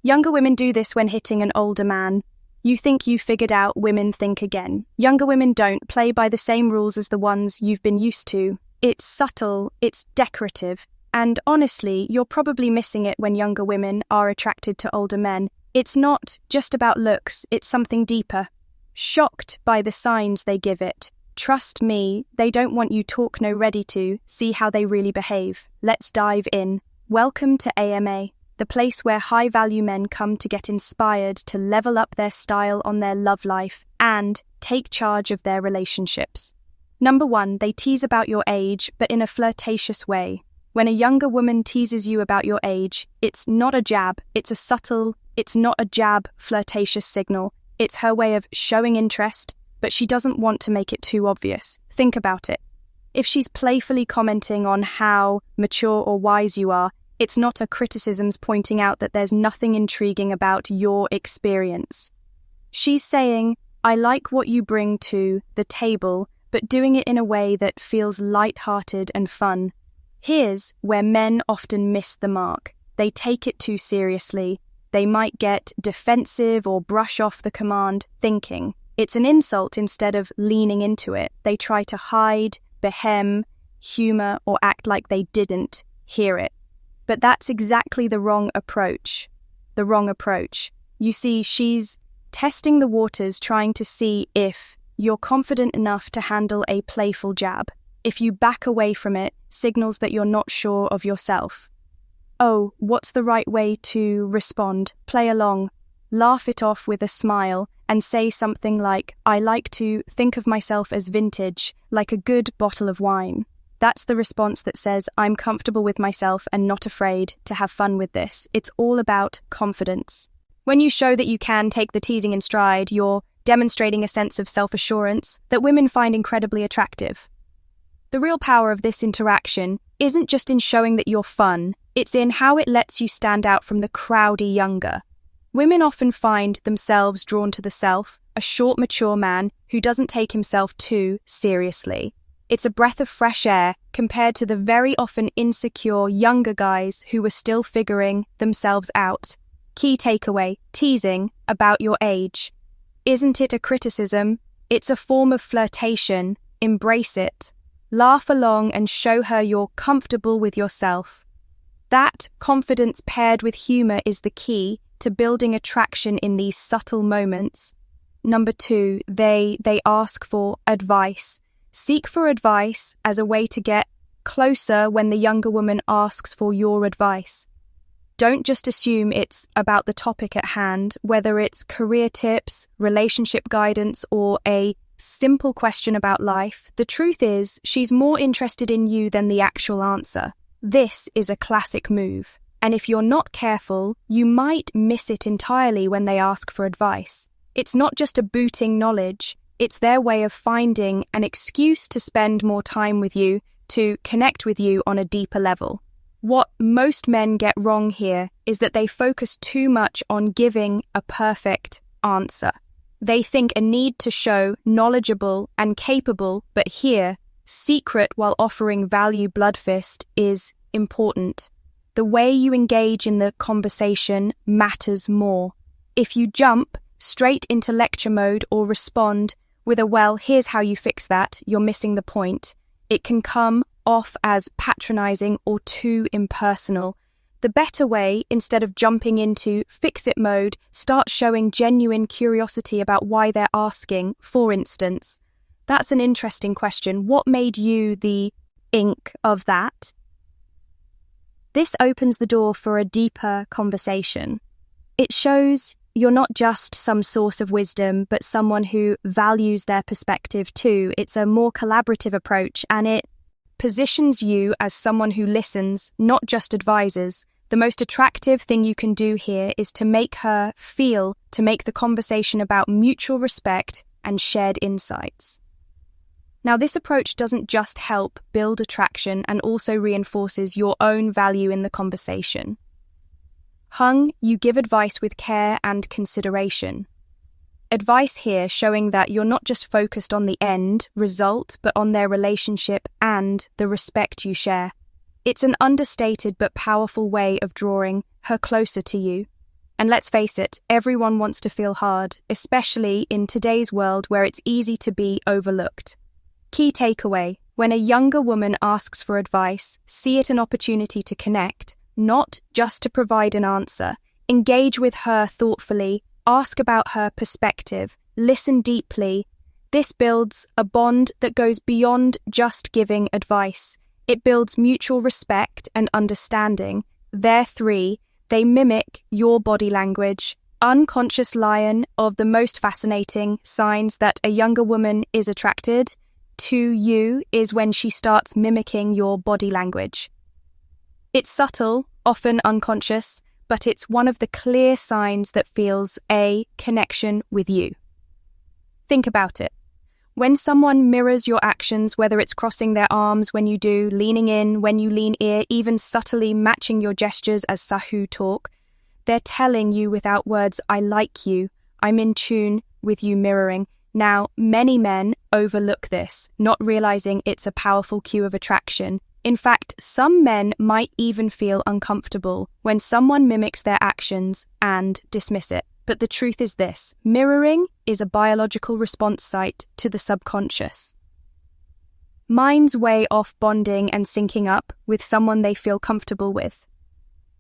Younger women do this when hitting an older man. You think you figured out, women think again. Younger women don't play by the same rules as the ones you've been used to. It's subtle, it's decorative, and honestly, you're probably missing it when younger women are attracted to older men. It's not just about looks, it's something deeper. Shocked by the signs they give it. Trust me, they don't want you talk no ready to see how they really behave. Let's dive in. Welcome to AMA, the place where high-value men come to get inspired to level up their style on their love life and take charge of their relationships. Number 1, they tease about your age, but in a flirtatious way. When a younger woman teases you about your age, it's not a jab, it's not a jab, flirtatious signal. It's her way of showing interest, but she doesn't want to make it too obvious. Think about it. If she's playfully commenting on how mature or wise you are, it's not a criticism pointing out that there's nothing intriguing about your experience. She's saying, I like what you bring to the table, but doing it in a way that feels light-hearted and fun. Here's where men often miss the mark. They take it too seriously. They might get defensive or brush off the command, thinking it's an insult instead of leaning into it. They try to hide, behem, humor, or act like they didn't hear it. But that's exactly the wrong approach. You see, she's testing the waters, trying to see if you're confident enough to handle a playful jab. If you back away from it, signals that you're not sure of yourself. Oh, what's the right way to respond? Play along, laugh it off with a smile, and say something like, I like to think of myself as vintage, like a good bottle of wine. That's the response that says, I'm comfortable with myself and not afraid to have fun with this. It's all about confidence. When you show that you can take the teasing in stride, you're demonstrating a sense of self-assurance that women find incredibly attractive. The real power of this interaction isn't just in showing that you're fun, it's in how it lets you stand out from the crowdy younger. Women often find themselves drawn to the self, a short, mature man who doesn't take himself too seriously. It's a breath of fresh air compared to the very often insecure younger guys who are still figuring themselves out. Key takeaway, teasing about your age. Isn't it a criticism? It's a form of flirtation. Embrace it. Laugh along and show her you're comfortable with yourself. That confidence paired with humor is the key to building attraction in these subtle moments. Number 2, they ask for advice. Seek for advice as a way to get closer when the younger woman asks for your advice. Don't just assume it's about the topic at hand, whether it's career tips, relationship guidance, or a simple question about life. The truth is, she's more interested in you than the actual answer. This is a classic move, and if you're not careful, you might miss it entirely when they ask for advice. It's not just a booting knowledge, it's their way of finding an excuse to spend more time with you, to connect with you on a deeper level. What most men get wrong here is that they focus too much on giving a perfect answer. They think a need to show knowledgeable and capable, but here, secret while offering value bloodfist is important. The way you engage in the conversation matters more. If you jump straight into lecture mode or respond with a well, here's how you fix that, you're missing the point. It can come off as patronizing or too impersonal. The better way, instead of jumping into fix-it mode, start showing genuine curiosity about why they're asking. For instance, that's an interesting question. What made you the ink of that? This opens the door for a deeper conversation. It shows you're not just some source of wisdom, but someone who values their perspective too. It's a more collaborative approach, and it positions you as someone who listens, not just advises. The most attractive thing you can do here is to make her feel, to make the conversation about mutual respect and shared insights. Now, this approach doesn't just help build attraction and also reinforces your own value in the conversation. You give advice with care and consideration. Advice here showing that you're not just focused on the end result, but on their relationship and the respect you share. It's an understated but powerful way of drawing her closer to you. And let's face it, everyone wants to feel heard, especially in today's world where it's easy to be overlooked. Key takeaway: when a younger woman asks for advice, see it an opportunity to connect, not just to provide an answer. Engage with her thoughtfully, ask about her perspective, listen deeply. This builds a bond that goes beyond just giving advice. It builds mutual respect and understanding. They mimic your body language. Unconscious lion of the most fascinating signs that a younger woman is attracted to you is when she starts mimicking your body language. It's subtle, often unconscious, but it's one of the clear signs that feels a connection with you. Think about it. When someone mirrors your actions, whether it's crossing their arms when you do, leaning in when you lean ear, even subtly matching your gestures as Sahu talk, they're telling you without words, I like you, I'm in tune with you mirroring. Now, many men overlook this, not realizing it's a powerful cue of attraction. In fact, some men might even feel uncomfortable when someone mimics their actions and dismiss it. But the truth is this: mirroring is a biological response site to the subconscious. Mind's way of bonding and syncing up with someone they feel comfortable with.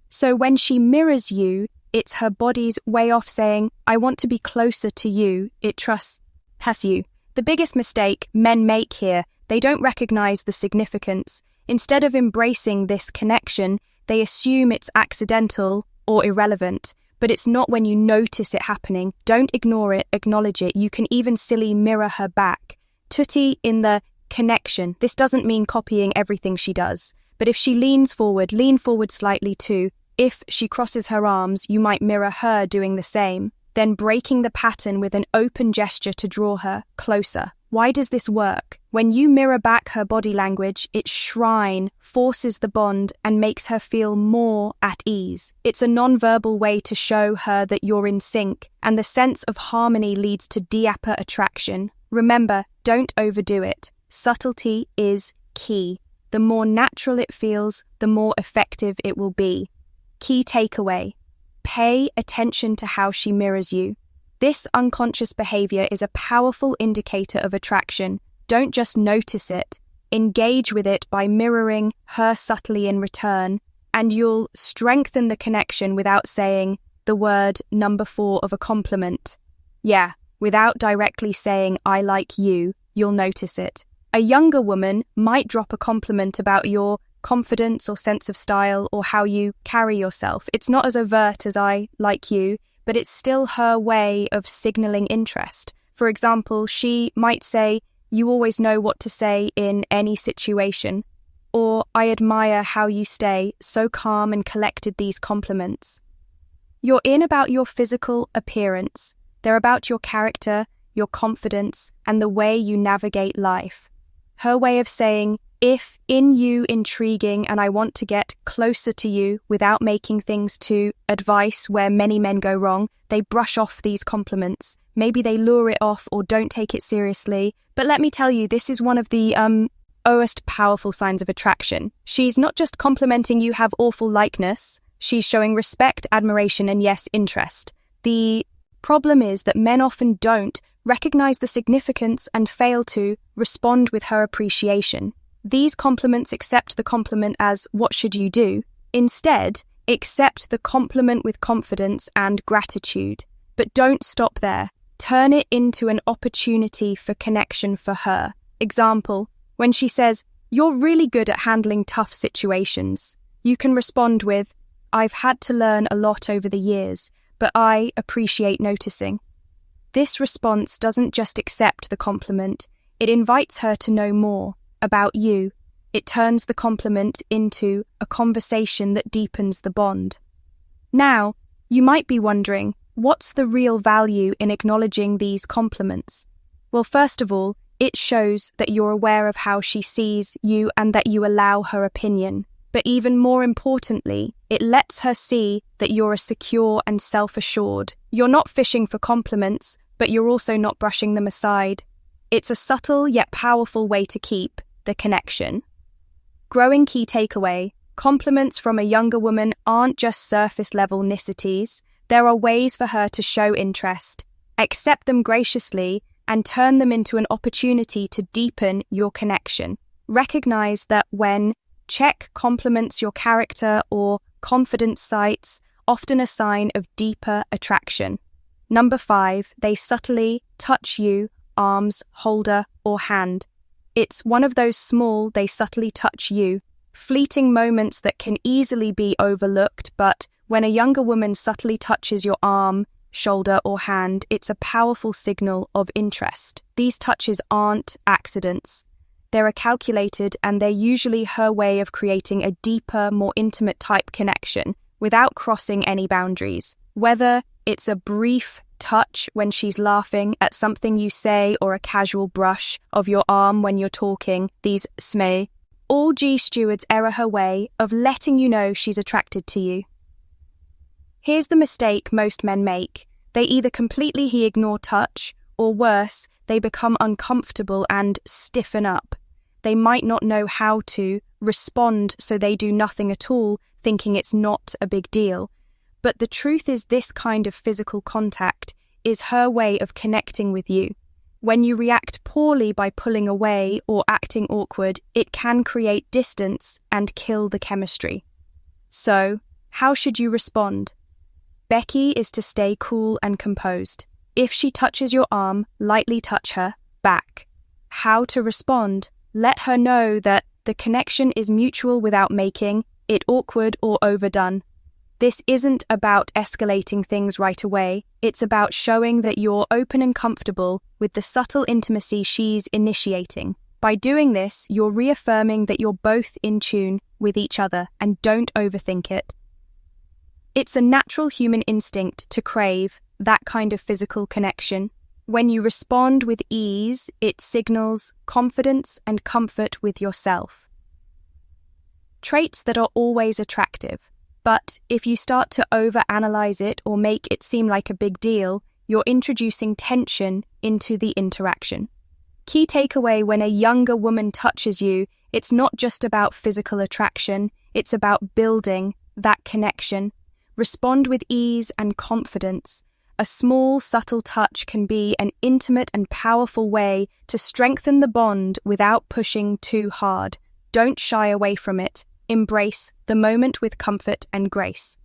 So when she mirrors you, it's her body's way of saying, I want to be closer to you, it trusts you. The biggest mistake men make here, they don't recognize the significance. Instead of embracing this connection, they assume it's accidental or irrelevant. But it's not when you notice it happening. Don't ignore it, acknowledge it. You can even silly mirror her back. Tutti in the connection. This doesn't mean copying everything she does. But if she leans forward, lean forward slightly too. If she crosses her arms, you might mirror her doing the same. Then breaking the pattern with an open gesture to draw her closer. Why does this work? When you mirror back her body language, its shrine forces the bond and makes her feel more at ease. It's a non-verbal way to show her that you're in sync, and the sense of harmony leads to deeper attraction. Remember, don't overdo it. Subtlety is key. The more natural it feels, the more effective it will be. Key takeaway: pay attention to how she mirrors you. This unconscious behavior is a powerful indicator of attraction. Don't just notice it. Engage with it by mirroring her subtly in return, and you'll strengthen the connection without saying the word number 4 of a compliment. Yeah, without directly saying, I like you, you'll notice it. A younger woman might drop a compliment about your confidence or sense of style or how you carry yourself. It's not as overt as I like you, but it's still her way of signaling interest. For example, she might say, you always know what to say in any situation, or I admire how you stay so calm and collected. These compliments. You're in about your physical appearance. They're about your character, your confidence, and the way you navigate life. Her way of saying, if in you intriguing and I want to get closer to you without making things to advice where many men go wrong, they brush off these compliments. Maybe they lure it off or don't take it seriously. But let me tell you, this is one of the most powerful signs of attraction. She's not just complimenting you have awful likeness, she's showing respect, admiration, and yes, interest. The problem is that men often don't recognize the significance and fail to respond with her appreciation. These compliments accept the compliment as, what should you do? Instead, accept the compliment with confidence and gratitude. But don't stop there. Turn it into an opportunity for connection for her. Example, when she says, you're really good at handling tough situations, you can respond with, I've had to learn a lot over the years, but I appreciate noticing. This response doesn't just accept the compliment, it invites her to know more about you. It turns the compliment into a conversation that deepens the bond. Now, you might be wondering, what's the real value in acknowledging these compliments? Well, first of all, it shows that you're aware of how she sees you and that you allow her opinion. But even more importantly, it lets her see that you're a secure and self-assured. You're not fishing for compliments, but you're also not brushing them aside. It's a subtle yet powerful way to keep the connection. Growing key takeaway: compliments from a younger woman aren't just surface-level niceties, There are ways for her to show interest. Accept them graciously and turn them into an opportunity to deepen your connection. Recognize that when check compliments your character or confidence cites, often a sign of deeper attraction. Number 5, they subtly touch you, arms, shoulder, or hand. It's one of those small, they subtly touch you, fleeting moments that can easily be overlooked, but when a younger woman subtly touches your arm, shoulder, or hand, it's a powerful signal of interest. These touches aren't accidents. They're calculated, and they're usually her way of creating a deeper, more intimate type connection without crossing any boundaries. Whether it's a brief touch when she's laughing at something you say or a casual brush of your arm when you're talking, these smay, all G-stewards are her way of letting you know she's attracted to you. Here's the mistake most men make. They either completely ignore touch, or worse, they become uncomfortable and stiffen up. They might not know how to respond, so they do nothing at all, thinking it's not a big deal. But the truth is, this kind of physical contact is her way of connecting with you. When you react poorly by pulling away or acting awkward, it can create distance and kill the chemistry. So, how should you respond? Becky is to stay cool and composed. If she touches your arm, lightly touch her back. How to respond? Let her know that the connection is mutual without making it awkward or overdone. This isn't about escalating things right away. It's about showing that you're open and comfortable with the subtle intimacy she's initiating. By doing this, you're reaffirming that you're both in tune with each other and don't overthink it. It's a natural human instinct to crave that kind of physical connection. When you respond with ease, it signals confidence and comfort with yourself. Traits that are always attractive. But if you start to overanalyze it or make it seem like a big deal, you're introducing tension into the interaction. Key takeaway: when a younger woman touches you, it's not just about physical attraction, it's about building that connection. Respond with ease and confidence. A small, subtle touch can be an intimate and powerful way to strengthen the bond without pushing too hard. Don't shy away from it. Embrace the moment with comfort and grace.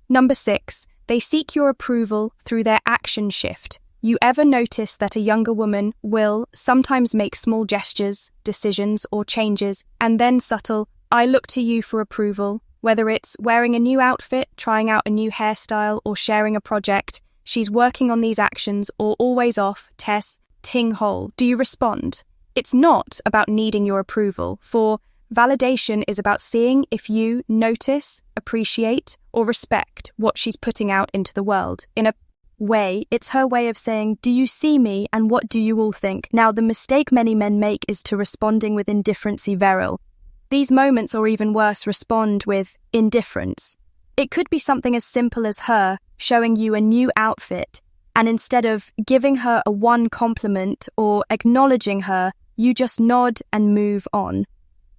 Number 6, they seek your approval through their action shift. You ever notice that a younger woman will sometimes make small gestures, decisions, or changes, and then subtle, I look to you for approval? Whether it's wearing a new outfit, trying out a new hairstyle, or sharing a project, she's working on these actions or always off, Tess, ting hole. Do you respond? It's not about needing your approval, for validation is about seeing if you notice, appreciate, or respect what she's putting out into the world. In a way, it's her way of saying, do you see me and what do you all think? Now, the mistake many men make is to responding with indifference virile. These moments, or even worse, respond with indifference. It could be something as simple as her showing you a new outfit, and instead of giving her a one compliment or acknowledging her, you just nod and move on.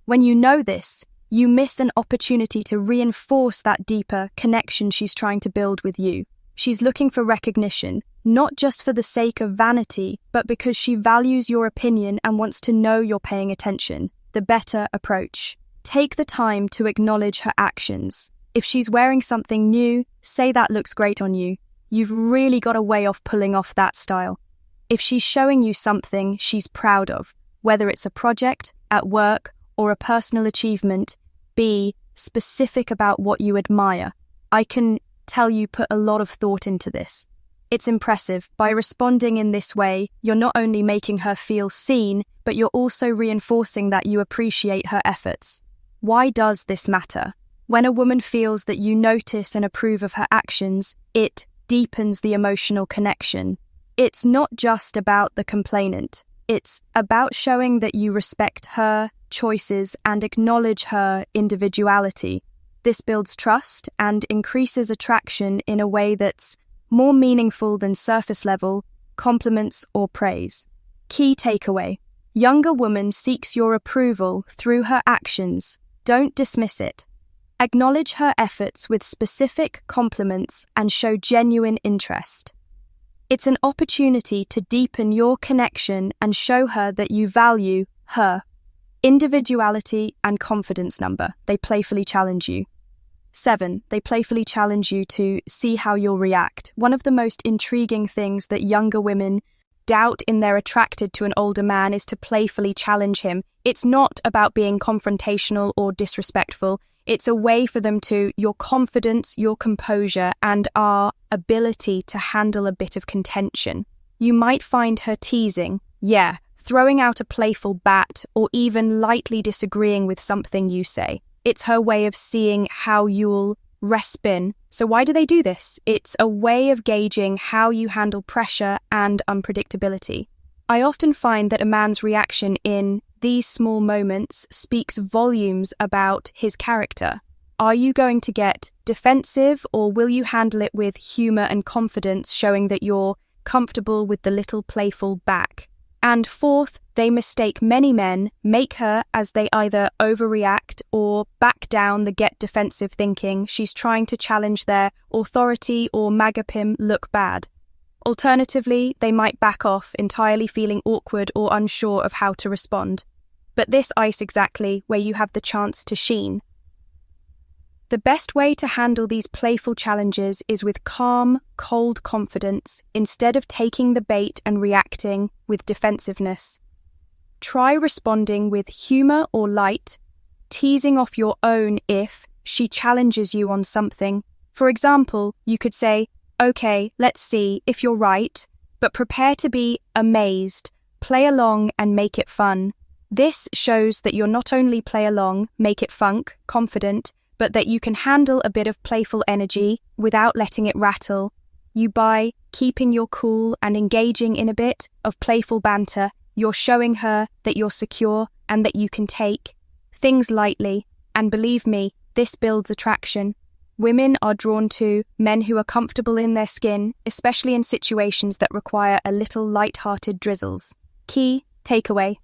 When you know this, you miss an opportunity to reinforce that deeper connection she's trying to build with you. She's looking for recognition, not just for the sake of vanity, but because she values your opinion and wants to know you're paying attention. The better approach. Take the time to acknowledge her actions. If she's wearing something new, say that looks great on you. You've really got a way of pulling off that style. If she's showing you something she's proud of, whether it's a project, at work, or a personal achievement, be specific about what you admire. I can tell you put a lot of thought into this. It's impressive. By responding in this way, you're not only making her feel seen, but you're also reinforcing that you appreciate her efforts. Why does this matter? When a woman feels that you notice and approve of her actions, it deepens the emotional connection. It's not just about the complainant. It's about showing that you respect her choices and acknowledge her individuality. This builds trust and increases attraction in a way that's more meaningful than surface-level compliments or praise. Key takeaway: younger woman seeks your approval through her actions. Don't dismiss it. Acknowledge her efforts with specific compliments and show genuine interest. It's an opportunity to deepen your connection and show her that you value her individuality and confidence. Number, they playfully challenge you. 7. They playfully challenge you to see how you'll react. One of the most intriguing things that younger women doubt in their attracted to an older man is to playfully challenge him. It's not about being confrontational or disrespectful. It's a way for them to your confidence, your composure, and our ability to handle a bit of contention. You might find her teasing, throwing out a playful bat, or even lightly disagreeing with something you say. It's her way of seeing how you'll respond. So why do they do this? It's a way of gauging how you handle pressure and unpredictability. I often find that a man's reaction in these small moments speaks volumes about his character. Are you going to get defensive, or will you handle it with humor and confidence, showing that you're comfortable with the little playful back? And 4th, they mistake many men, make her as they either overreact or back down the get defensive, thinking she's trying to challenge their authority or magapim look bad. Alternatively, they might back off, entirely feeling awkward or unsure of how to respond. But this ice exactly where you have the chance to shine. The best way to handle these playful challenges is with calm, cold confidence, instead of taking the bait and reacting with defensiveness. Try responding with humor or light, teasing off your own if she challenges you on something. For example, you could say, "Okay, let's see if you're right, but prepare to be amazed, play along and make it fun." This shows that you're not only play along, make it funk, confident, but that you can handle a bit of playful energy without letting it rattle. By keeping your cool and engaging in a bit of playful banter, you're showing her that you're secure and that you can take things lightly. And believe me, this builds attraction. Women are drawn to men who are comfortable in their skin, especially in situations that require a little light-hearted drizzles. Key takeaway,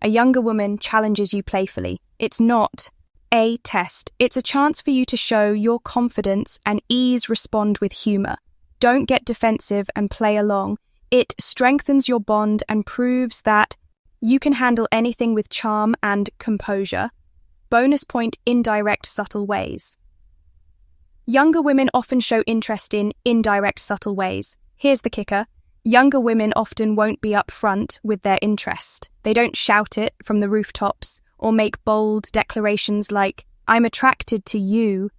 a younger woman challenges you playfully. It's not a test. It's a chance for you to show your confidence and respond with humor. Don't get defensive and play along. It strengthens your bond and proves that you can handle anything with charm and composure. Bonus point, indirect, subtle ways. Younger women often show interest in indirect, subtle ways. Here's the kicker. Younger women often won't be upfront with their interest. They don't shout it from the rooftops or make bold declarations like, "I'm attracted to you."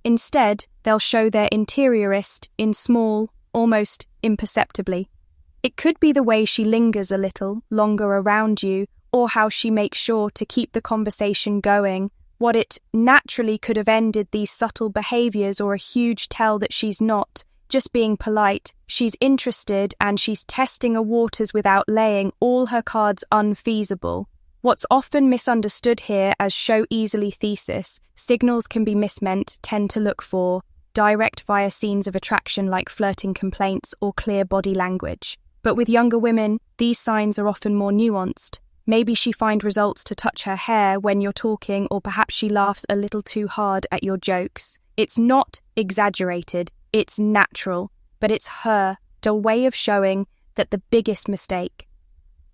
Instead, they'll show their interiorist in small, almost imperceptibly. It could be the way she lingers a little longer around you, or how she makes sure to keep the conversation going. What it naturally could have ended these subtle behaviors, or a huge tell that she's not just being polite, she's interested and she's testing a waters without laying all her cards unfeasible. What's often misunderstood here as show easily thesis, signals can be mismeant, tend to look for direct via scenes of attraction like flirting complaints or clear body language. But with younger women, these signs are often more nuanced. Maybe she finds results to touch her hair when you're talking, or perhaps she laughs a little too hard at your jokes. It's not exaggerated, it's natural, but it's her way of showing that the biggest mistake.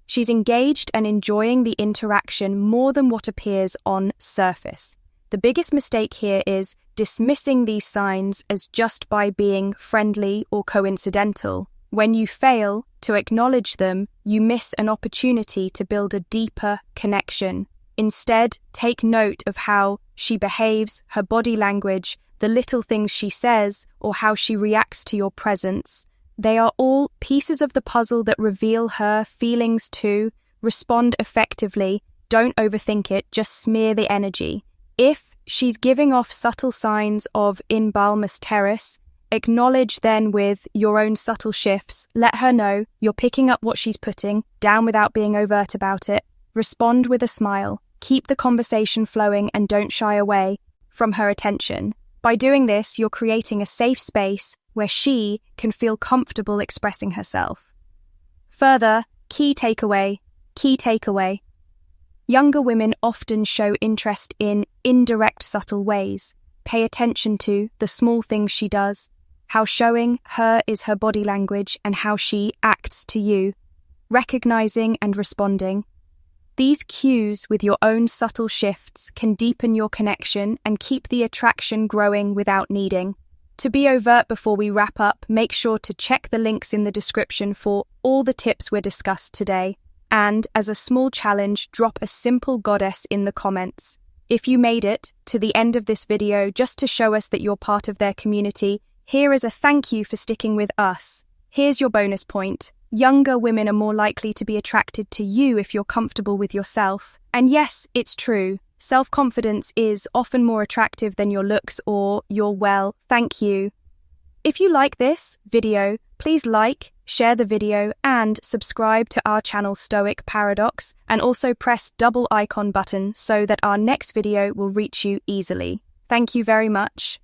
She's engaged and enjoying the interaction more than what appears on surface. The biggest mistake here is dismissing these signs as just by being friendly or coincidental. When you fail to acknowledge them, you miss an opportunity to build a deeper connection. Instead, take note of how she behaves, her body language, the little things she says, or how she reacts to your presence. They are all pieces of the puzzle that reveal her feelings too. Respond effectively. Don't overthink it, just smear the energy. If she's giving off subtle signs of imbalmus terrace, acknowledge then with your own subtle shifts. Let her know you're picking up what she's putting down without being overt about it. Respond with a smile. Keep the conversation flowing and don't shy away from her attention. By doing this, you're creating a safe space where she can feel comfortable expressing herself. Further, key takeaway. Younger women often show interest in indirect, subtle ways. Pay attention to the small things she does, how showing her is her body language, and how she acts to you, recognizing and responding. These cues with your own subtle shifts can deepen your connection and keep the attraction growing without needing. To be overt before we wrap up, make sure to check the links in the description for all the tips we're discussed today. And as a small challenge, drop a simple goddess in the comments. If you made it to the end of this video just to show us that you're part of their community, here is a thank you for sticking with us. Here's your bonus point. Younger women are more likely to be attracted to you if you're comfortable with yourself. And yes, it's true. Self-confidence is often more attractive than your looks or your thank you. If you like this video, please like, share the video, and subscribe to our channel Stoic Paradox, and also press double icon button so that our next video will reach you easily. Thank you very much.